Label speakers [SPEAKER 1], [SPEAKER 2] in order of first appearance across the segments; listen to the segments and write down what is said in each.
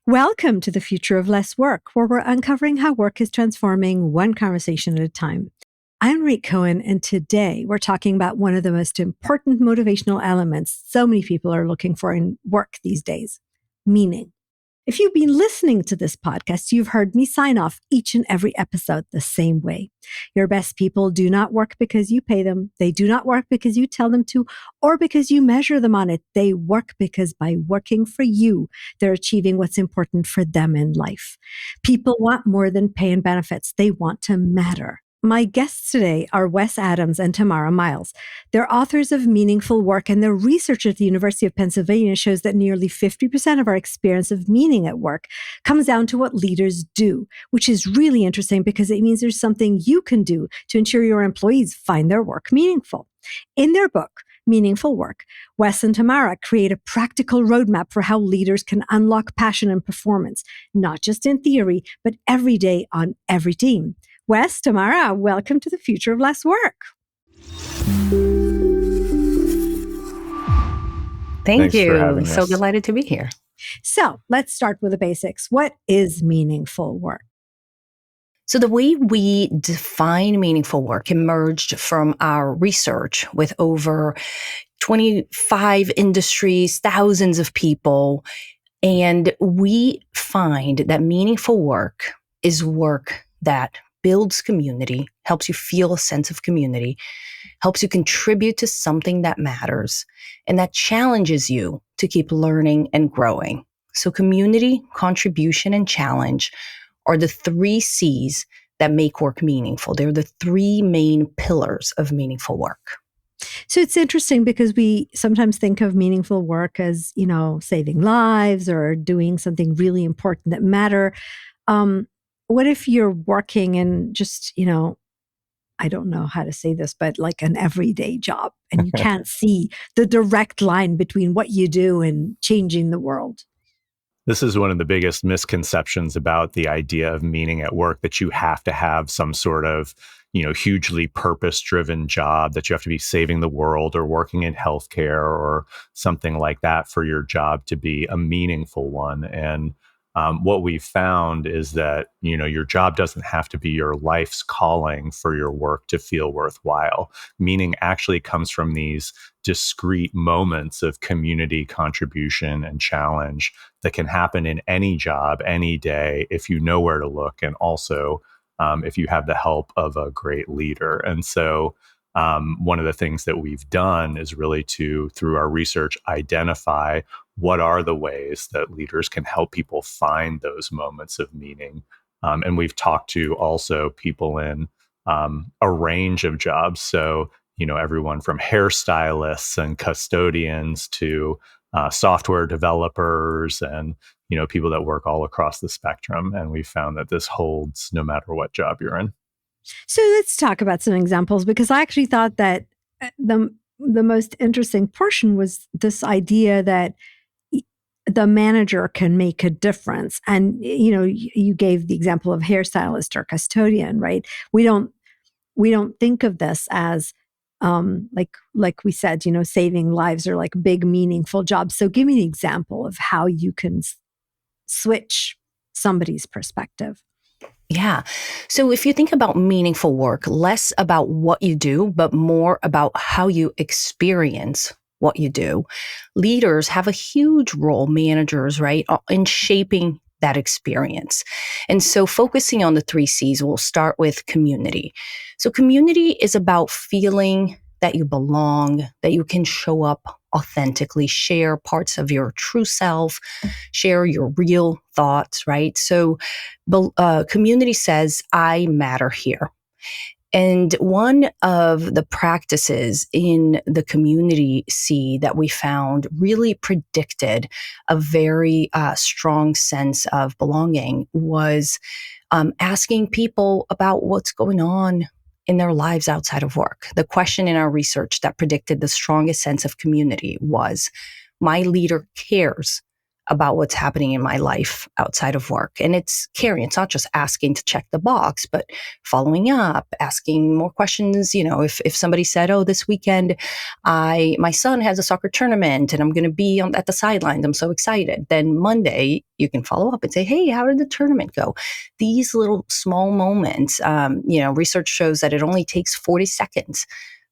[SPEAKER 1] Welcome to the Future of Less Work, where we're uncovering how work is transforming one conversation at a time. I'm Nirit Cohen, and today we're talking about one of the most important motivational elements so many people are looking for in work these days: meaning. If you've been listening to this podcast, you've heard me sign off each and every episode the same way. Your best people do not work because you pay them. They do not work because you tell them to or because you measure them on it. They work because by working for you, they're achieving what's important for them in life. People want more than pay and benefits. They want to matter. My guests today are Wes and Tamara Myles. They're authors of Meaningful Work, and their research at the University of Pennsylvania shows that nearly 50% of our experience of meaning at work comes down to what leaders do, which is really interesting because it means there's something you can do to ensure your employees find their work meaningful. In their book, Meaningful Work, Wes and Tamara create a practical roadmap for how leaders can unlock passion and performance, not just in theory, but every day on every team. Wes, Tamara, welcome to the Future of Less Work.
[SPEAKER 2] Thanks
[SPEAKER 3] you.
[SPEAKER 2] For having us.
[SPEAKER 3] So delighted to be here.
[SPEAKER 1] So let's start with the basics. What is meaningful work?
[SPEAKER 3] So the way we define meaningful work emerged from our research with over 25 industries, thousands of people. And we find that meaningful work is work that builds community, helps you feel a sense of community, helps you contribute to something that matters, and that challenges you to keep learning and growing. So community, contribution, and challenge are the 3 C's that make work meaningful. They're the 3 main pillars of meaningful work.
[SPEAKER 1] So it's interesting because we sometimes think of meaningful work as, saving lives or doing something really important that matter. What if you're working in just, I don't know how to say this, but like an everyday job, and you can't see the direct line between what you do and changing the world?
[SPEAKER 2] This is one of the biggest misconceptions about the idea of meaning at work, that you have to have some sort of, hugely purpose-driven job, that you have to be saving the world or working in healthcare or something like that for your job to be a meaningful one. And what we've found is that, your job doesn't have to be your life's calling for your work to feel worthwhile. Meaning actually comes from these discrete moments of community contribution and challenge that can happen in any job, any day, if you know where to look, and also if you have the help of a great leader. And so one of the things that we've done is really to, through our research, identify what are the ways that leaders can help people find those moments of meaning. And we've talked to also people in a range of jobs. So, everyone from hairstylists and custodians to software developers and, people that work all across the spectrum. And we found that this holds no matter what job you're in.
[SPEAKER 1] So let's talk about some examples, because I actually thought that the most interesting portion was this idea that the manager can make a difference. And, you gave the example of hairstylist or custodian, right? We don't think of this as like we said, saving lives or like big meaningful jobs. So give me an example of how you can switch somebody's perspective.
[SPEAKER 3] Yeah. So if you think about meaningful work, less about what you do, but more about how you experience what you do, leaders have a huge role, managers, right, in shaping that experience. And so focusing on the 3 C's, we'll start with community. So community is about feeling that you belong, that you can show up authentically, share parts of your true self, share your real thoughts, right? So community says, I matter here. And one of the practices in the community C that we found really predicted a very strong sense of belonging was asking people about what's going on in their lives outside of work. The question in our research that predicted the strongest sense of community was, my leader cares about what's happening in my life outside of work. And it's caring. It's not just asking to check the box, but following up, asking more questions. If somebody said, oh, this weekend, my son has a soccer tournament and I'm going to be at the sidelines. I'm so excited. Then Monday, you can follow up and say, hey, how did the tournament go? These little small moments, research shows that it only takes 40 seconds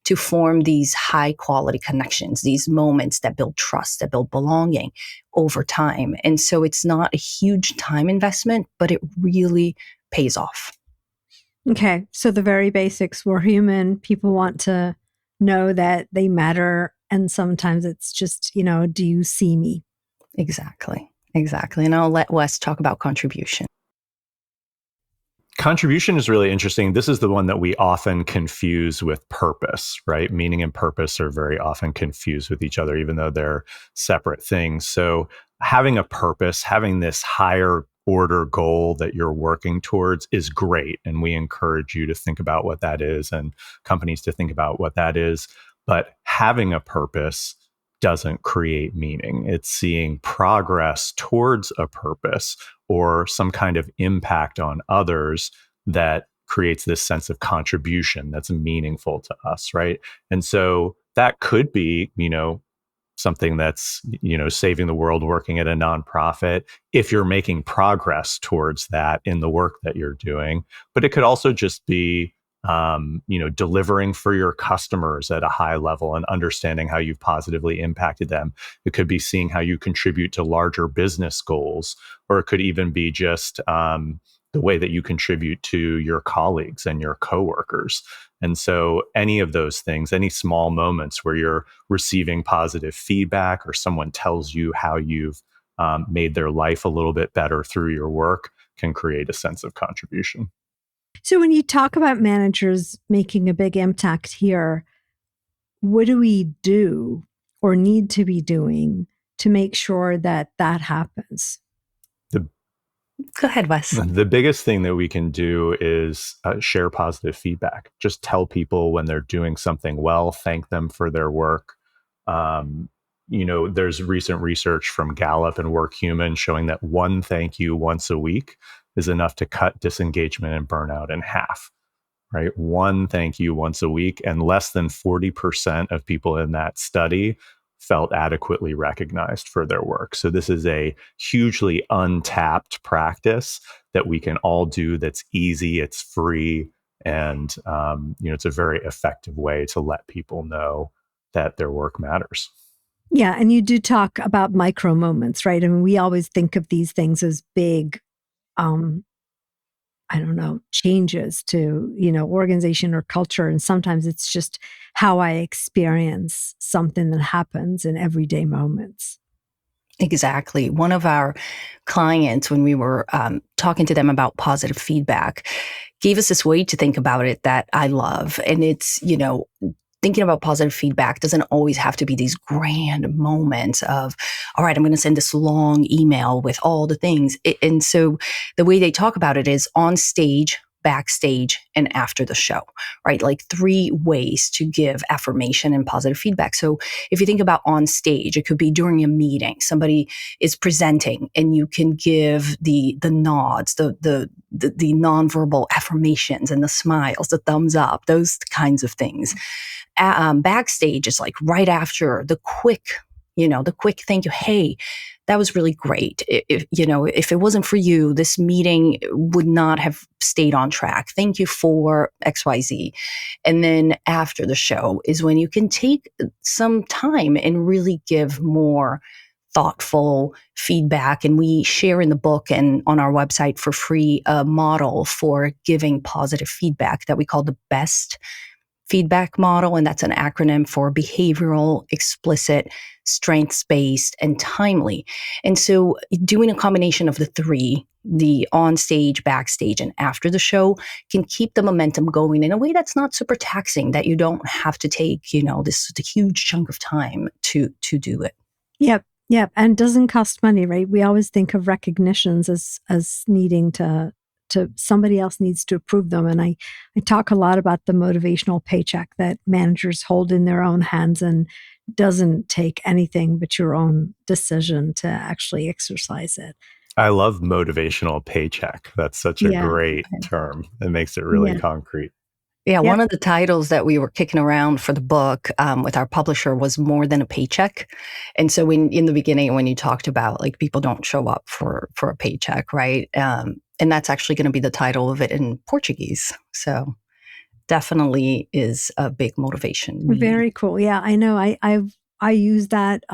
[SPEAKER 3] to form these high quality connections, these moments that build trust, that build belonging over time. And so it's not a huge time investment, but it really pays off.
[SPEAKER 1] Okay. So the very basics, we're human. People want to know that they matter. And sometimes it's just, do you see me?
[SPEAKER 3] Exactly. And I'll let Wes talk about contribution.
[SPEAKER 2] Contribution is really interesting. This is the one that we often confuse with purpose, right? Meaning and purpose are very often confused with each other, even though they're separate things. So having a purpose, having this higher order goal that you're working towards is great. And we encourage you to think about what that is and companies to think about what that is. But having a purpose doesn't create meaning. It's seeing progress towards a purpose or some kind of impact on others that creates this sense of contribution that's meaningful to us, right? And so that could be, something that's, saving the world, working at a nonprofit, if you're making progress towards that in the work that you're doing. But it could also just be delivering for your customers at a high level and understanding how you've positively impacted them. It could be seeing how you contribute to larger business goals, or it could even be just the way that you contribute to your colleagues and your coworkers. And so any of those things, any small moments where you're receiving positive feedback or someone tells you how you've made their life a little bit better through your work, can create a sense of contribution.
[SPEAKER 1] So when you talk about managers making a big impact here, what do we do or need to be doing to make sure that that happens?
[SPEAKER 3] Go ahead, Wes.
[SPEAKER 2] The biggest thing that we can do is share positive feedback. Just tell people when they're doing something well, thank them for their work. There's recent research from Gallup and WorkHuman showing that one thank you once a week is enough to cut disengagement and burnout in half, right? One thank you once a week, and less than 40% of people in that study felt adequately recognized for their work. So this is a hugely untapped practice that we can all do. That's easy, it's free, and it's a very effective way to let people know that their work matters.
[SPEAKER 1] Yeah, and you do talk about micro moments, right? I mean, we always think of these things as big, changes to, organization or culture. And sometimes it's just how I experience something that happens in everyday moments.
[SPEAKER 3] Exactly. One of our clients, when we were talking to them about positive feedback, gave us this way to think about it that I love. And it's, thinking about positive feedback doesn't always have to be these grand moments of, all right, I'm going to send this long email with all the things. And so the way they talk about it is on stage, backstage, and after the show, right? Like 3 ways to give affirmation and positive feedback. So if you think about on stage, it could be during a meeting, somebody is presenting and you can give the nods, the nonverbal affirmations and the smiles, the thumbs up, those kinds of things. Backstage is like right after the quick thank you. Hey, that was really great. If it wasn't for you, this meeting would not have stayed on track. Thank you for XYZ. And then after the show is when you can take some time and really give more thoughtful feedback. And we share in the book and on our website for free a model for giving positive feedback that we call the BEST feedback model. And that's an acronym for behavioral, explicit, strengths-based, and timely. And so doing a combination of the 3, the on stage, backstage, and after the show, can keep the momentum going in a way that's not super taxing, that you don't have to take, this huge chunk of time to do it.
[SPEAKER 1] Yep. And doesn't cost money, right? We always think of recognitions as needing to somebody else needs to approve them. And I talk a lot about the motivational paycheck that managers hold in their own hands and doesn't take anything but your own decision to actually exercise it.
[SPEAKER 2] I love motivational paycheck. That's such a
[SPEAKER 1] Yeah.
[SPEAKER 2] great term. It makes it really
[SPEAKER 1] Yeah.
[SPEAKER 2] concrete.
[SPEAKER 3] Yeah,
[SPEAKER 1] Yep.
[SPEAKER 3] one of the titles that we were kicking around for the book with our publisher was More Than a Paycheck. And so in the beginning, when you talked about like people don't show up for a paycheck, right? And that's actually going to be the title of it in Portuguese. So definitely is a big motivation.
[SPEAKER 1] Very cool. Yeah, I know. I use that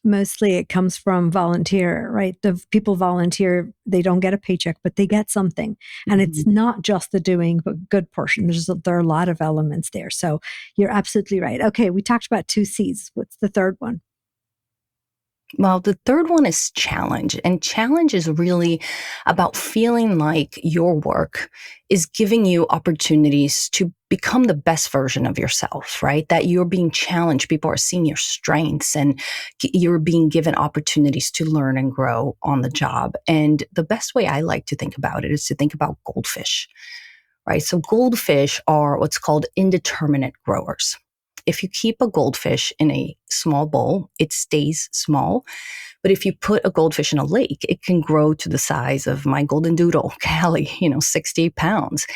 [SPEAKER 1] mostly. It comes from volunteer, right? The people volunteer, they don't get a paycheck, but they get something, and it's not just the doing, but good portion. There are a lot of elements there. So you're absolutely right. Okay, we talked about 2 C's. What's the third one?
[SPEAKER 3] Well, the third one is challenge. And challenge is really about feeling like your work is giving you opportunities to become the best version of yourself, right? That you're being challenged. People are seeing your strengths and you're being given opportunities to learn and grow on the job. And the best way I like to think about it is to think about goldfish, right? So goldfish are what's called indeterminate growers. If you keep a goldfish in a small bowl, it stays small. But if you put a goldfish in a lake, it can grow to the size of my golden doodle, Callie, 60 pounds.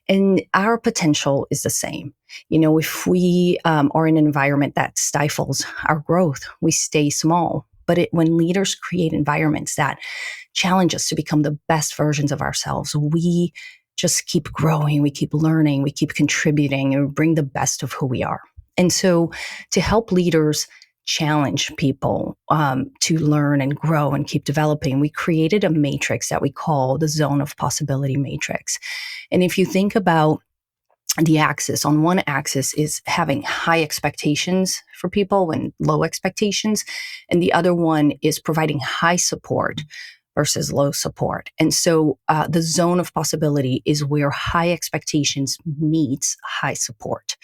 [SPEAKER 3] And our potential is the same. If we are in an environment that stifles our growth, we stay small. But when leaders create environments that challenge us to become the best versions of ourselves, we just keep growing, we keep learning, we keep contributing, and we bring the best of who we are. And so to help leaders challenge people to learn and grow and keep developing, we created a matrix that we call the Zone of Possibility Matrix. And if you think about the axis, on one axis is having high expectations for people and low expectations. And the other one is providing high support versus low support. And so the zone of possibility is where high expectations meets high support.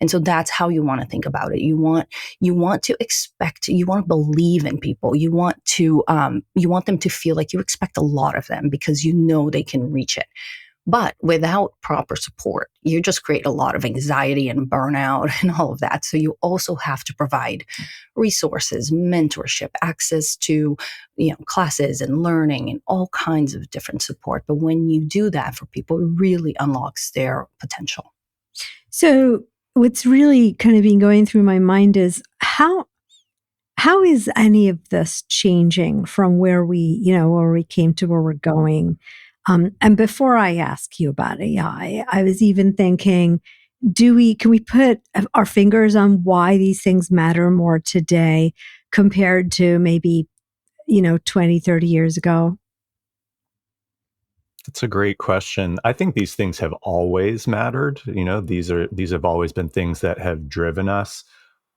[SPEAKER 3] And so that's how you want to think about it. You want to expect, you want to believe in people. You want them to feel like you expect a lot of them because you know they can reach it. But without proper support, you just create a lot of anxiety and burnout and all of that. So you also have to provide resources, mentorship, access to, classes and learning and all kinds of different support. But when you do that for people, it really unlocks their potential.
[SPEAKER 1] So what's really kind of been going through my mind is how is any of this changing from where we came to where we're going? And before I ask you about AI, I was even thinking, can we put our fingers on why these things matter more today compared to maybe, 20, 30 years ago?
[SPEAKER 2] That's a great question. I think these things have always mattered. These have always been things that have driven us.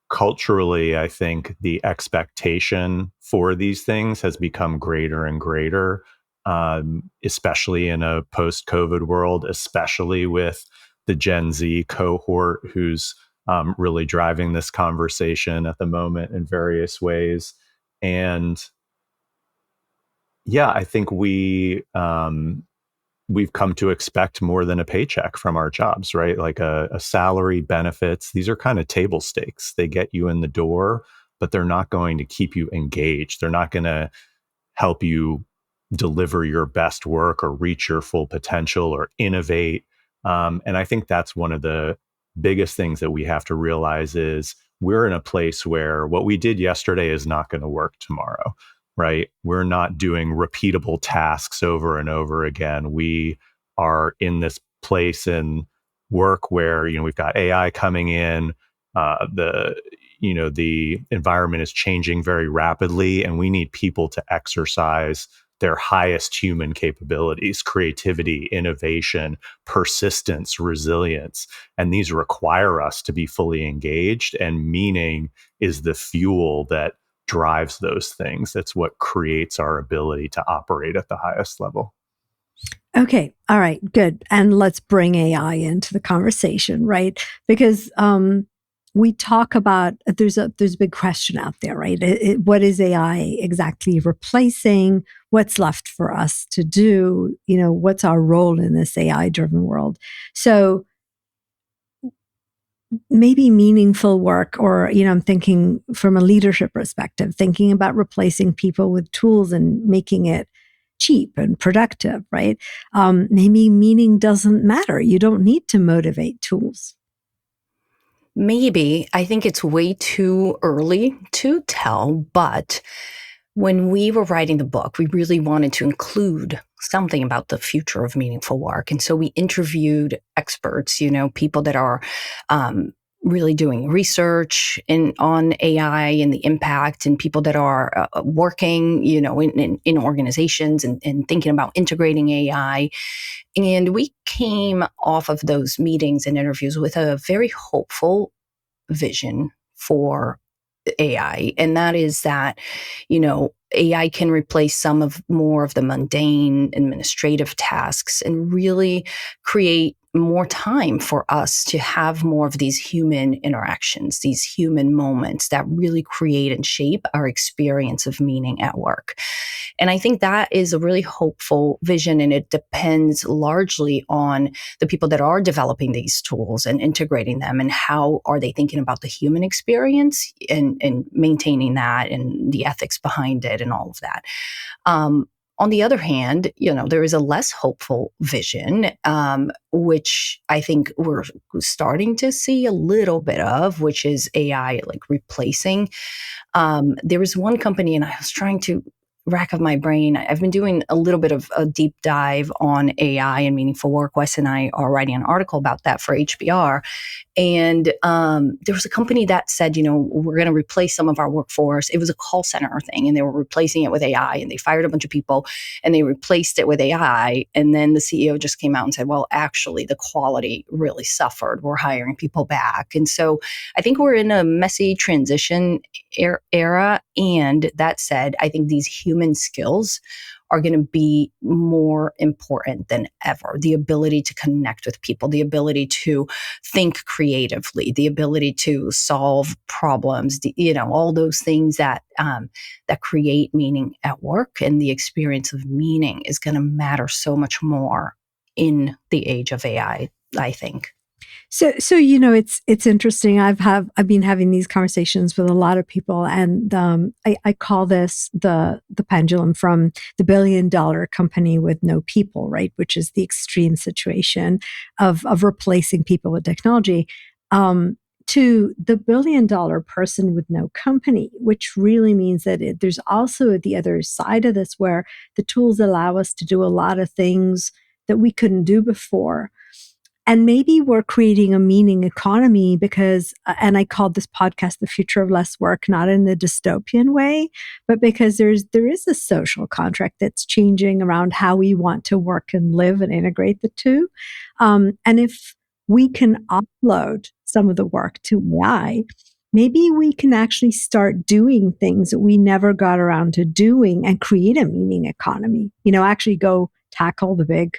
[SPEAKER 2] Culturally, I think the expectation for these things has become greater and greater, especially in a post-COVID world, especially with the Gen Z cohort who's really driving this conversation at the moment in various ways. And yeah, I think we've come to expect more than a paycheck from our jobs, right? Like a salary, benefits. These are kind of table stakes. They get you in the door, but they're not going to keep you engaged. They're not going to help you deliver your best work or reach your full potential or innovate. And I think that's one of the biggest things that we have to realize is we're in a place where what we did yesterday is not going to work tomorrow, right? We're not doing repeatable tasks over and over again. We are in this place in work where, we've got AI coming in, the environment is changing very rapidly, and we need people to exercise their highest human capabilities, creativity, innovation, persistence, resilience. And these require us to be fully engaged, and meaning is the fuel that drives those things. That's what creates our ability to operate at the highest level.
[SPEAKER 1] Okay. All right. Good. And let's bring AI into the conversation, right? Because we talk about there's a big question out there, right? What is AI exactly replacing? what's left for us to do? What's our role in this AI driven world? So maybe meaningful work, or, I'm thinking from a leadership perspective, thinking about replacing people with tools and making it cheap and productive, right? Maybe meaning doesn't matter. You don't need to motivate tools.
[SPEAKER 3] Maybe. I think it's way too early to tell, but when we were writing the book, we really wanted to include something about the future of meaningful work. And so we interviewed experts, people that are really doing research on AI and the impact, and people that are working, in organizations and thinking about integrating AI. And we came off of those meetings and interviews with a very hopeful vision for AI. And that is that, AI can replace some of more of the mundane administrative tasks and really create more time for us to have more of these human interactions, these human moments that really create and shape our experience of meaning at work. And I think that is a really hopeful vision, and it depends largely on the people that are developing these tools and integrating them, and how are they thinking about the human experience and maintaining that and the ethics behind it and all of that. On the other hand, there is a less hopeful vision, which I think we're starting to see a little bit of, which is AI like replacing. There was one company, and I was trying to rack of my brain. I've been doing a little bit of a deep dive on AI and meaningful work. Wes and I are writing an article about that for HBR. And there was a company that said, we're going to replace some of our workforce. It was a call center thing, and they were replacing it with AI, and they fired a bunch of people and they replaced it with AI. And then the CEO just came out and said, well, actually, the quality really suffered. We're hiring people back. And so I think we're in a messy transition era. And that said, I think these human skills are going to be more important than ever. The ability to connect with people, the ability to think creatively, the ability to solve problems, all those things that create meaning at work, and the experience of meaning is going to matter so much more in the age of AI, I think.
[SPEAKER 1] So it's interesting. I've been having these conversations with a lot of people, and I call this the pendulum from the $1 billion company with no people, right? Which is the extreme situation of replacing people with technology, to the $1 billion person with no company, which really means that there's also the other side of this, where the tools allow us to do a lot of things that we couldn't do before. And maybe we're creating a meaning economy because, and I called this podcast The Future of Less Work, not in the dystopian way, but because there is a social contract that's changing around how we want to work and live and integrate the two. And if we can offload some of the work to AI, maybe we can actually start doing things that we never got around to doing and create a meaning economy. Actually go tackle the big,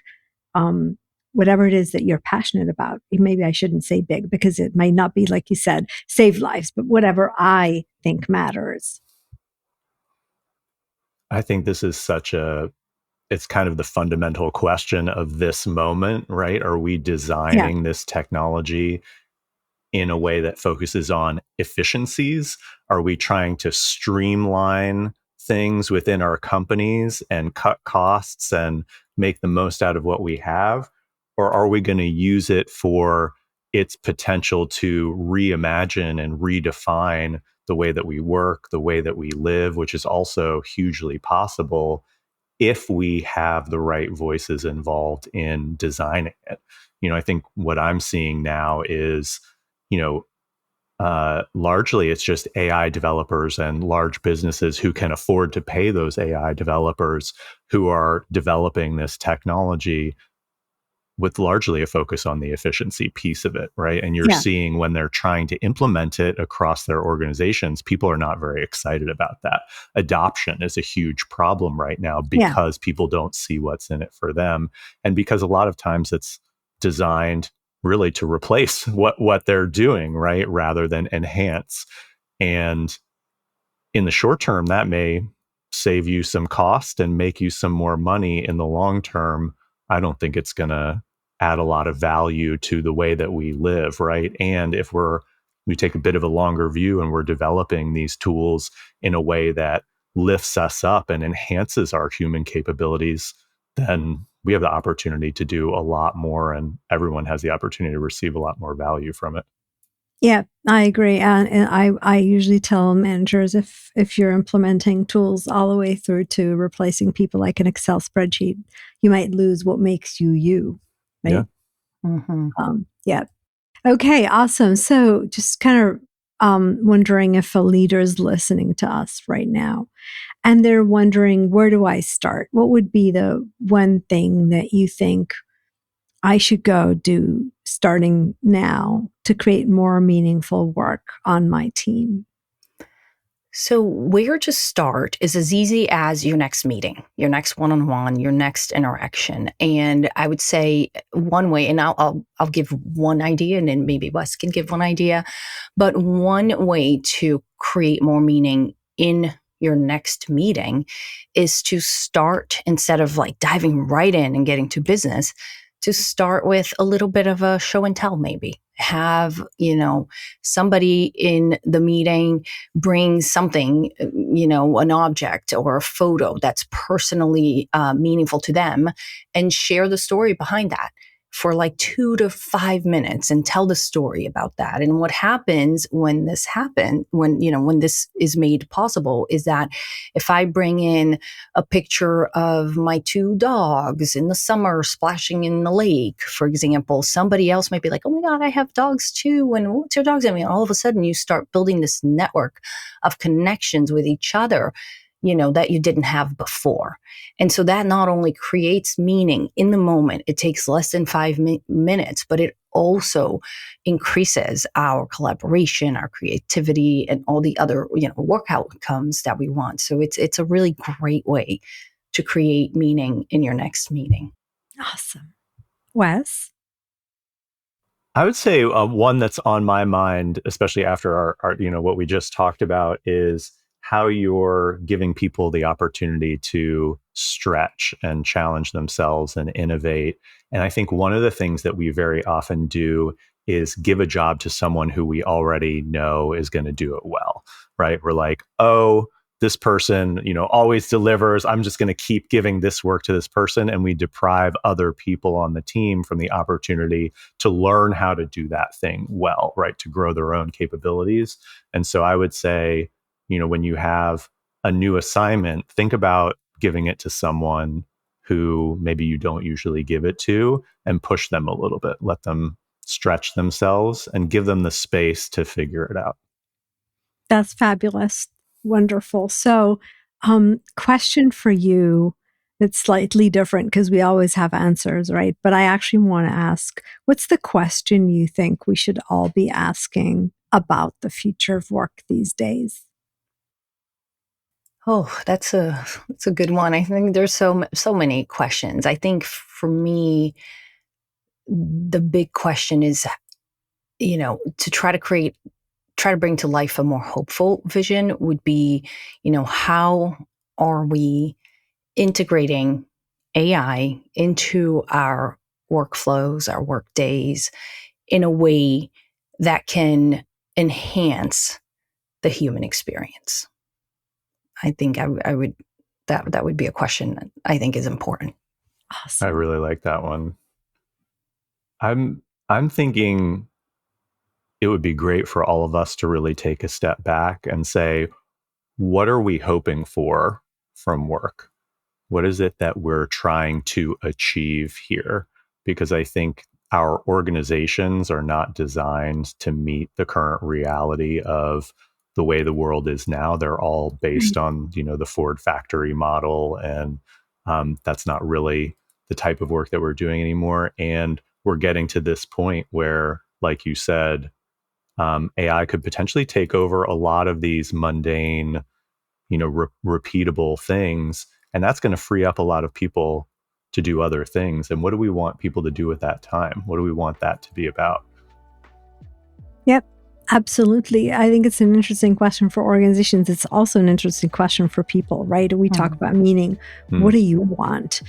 [SPEAKER 1] whatever it is that you're passionate about. Maybe I shouldn't say big, because it might not be, like you said, save lives, but whatever I think matters.
[SPEAKER 2] I think this is it's kind of the fundamental question of this moment, right? Are we designing this technology in a way that focuses on efficiencies? Are we trying to streamline things within our companies and cut costs and make the most out of what we have? Or are we going to use it for its potential to reimagine and redefine the way that we work, the way that we live, which is also hugely possible if we have the right voices involved in designing it? I think what I'm seeing now is, largely it's just AI developers and large businesses who can afford to pay those AI developers who are developing this technology with largely a focus on the efficiency piece of it, right? And you're seeing when they're trying to implement it across their organizations, people are not very excited about that. Adoption is a huge problem right now because people don't see what's in it for them. And because a lot of times it's designed really to replace what they're doing, right? Rather than enhance. And in the short term, that may save you some cost and make you some more money in the long term, I don't think it's going to add a lot of value to the way that we live, right? And if we take a bit of a longer view and we're developing these tools in a way that lifts us up and enhances our human capabilities, then we have the opportunity to do a lot more, and everyone has the opportunity to receive a lot more value from it.
[SPEAKER 1] Yeah, I agree. And I usually tell managers if you're implementing tools all the way through to replacing people like an Excel spreadsheet, you might lose what makes you you,
[SPEAKER 2] Yeah.
[SPEAKER 1] right? Yeah. Okay, awesome. So just kind of wondering if a leader is listening to us right now and they're wondering, where do I start? What would be the one thing that you think I should go do starting now to create more meaningful work on my team?
[SPEAKER 3] So, where to start is as easy as your next meeting, your next one-on-one, your next interaction. And I would say one way, and I'll give one idea, and then maybe Wes can give one idea. But one way to create more meaning in your next meeting is to start, instead of like diving right in and getting to business, to start with a little bit of a show and tell. Maybe have somebody in the meeting bring something, an object or a photo that's personally meaningful to them, and share the story behind that for like 2 to 5 minutes and tell the story about that. And what happens when this when this is made possible is that if I bring in a picture of my 2 dogs in the summer splashing in the lake, for example, somebody else might be like, oh my God, I have dogs too. And what's your dog's name? All of a sudden you start building this network of connections with each other, that you didn't have before. And so that not only creates meaning in the moment, it takes less than 5 minutes, but it also increases our collaboration, our creativity, and all the other, work outcomes that we want. So it's a really great way to create meaning in your next meeting.
[SPEAKER 1] Awesome. Wes?
[SPEAKER 2] I would say one that's on my mind, especially after our what we just talked about, is how you're giving people the opportunity to stretch and challenge themselves and innovate. And I think one of the things that we very often do is give a job to someone who we already know is going to do it well, right? We're like, oh, this person, always delivers. I'm just going to keep giving this work to this person. And we deprive other people on the team from the opportunity to learn how to do that thing well, right? To grow their own capabilities. And so I would say, when you have a new assignment, think about giving it to someone who maybe you don't usually give it to, and push them a little bit, let them stretch themselves and give them the space to figure it out.
[SPEAKER 1] That's fabulous. Wonderful. So, question for you that's slightly different because we always have answers, right? But I actually want to ask, what's the question you think we should all be asking about the future of work these days?
[SPEAKER 3] Oh, that's a good one. I think there's so many questions. I think for me, the big question is, to try to bring to life a more hopeful vision would be, how are we integrating AI into our workflows, our work days in a way that can enhance the human experience? I think I would that would be a question that I think is important.
[SPEAKER 1] Awesome.
[SPEAKER 2] I really like that one. I'm thinking it would be great for all of us to really take a step back and say, what are we hoping for from work? What is it that we're trying to achieve here? Because I think our organizations are not designed to meet the current reality of the way the world is now. They're all based on, the Ford factory model. And that's not really the type of work that we're doing anymore. And we're getting to this point where, like you said, AI could potentially take over a lot of these mundane, repeatable things. And that's going to free up a lot of people to do other things. And what do we want people to do at that time? What do we want that to be about?
[SPEAKER 1] Yep. Absolutely. I think it's an interesting question for organizations. It's also an interesting question for people, right? We talk about meaning. What do you want?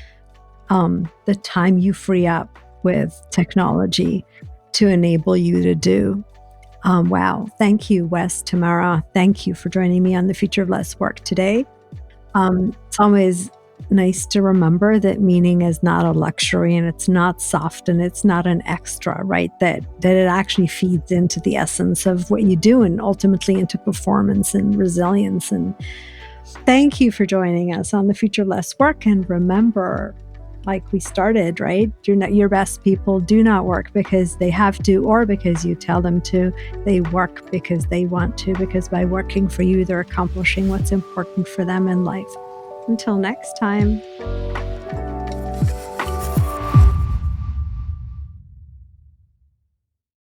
[SPEAKER 1] The time you free up with technology to enable you to do. Wow. Thank you, Wes, Tamara. Thank you for joining me on the Future of Less Work today. It's always nice to remember that meaning is not a luxury, and it's not soft, and it's not an extra, right? That it actually feeds into the essence of what you do and ultimately into performance and resilience. And thank you for joining us on the Future of Less Work. And remember, like we started, right? Your best people do not work because they have to or because you tell them to. They work because they want to, because by working for you, they're accomplishing what's important for them in life. Until next time.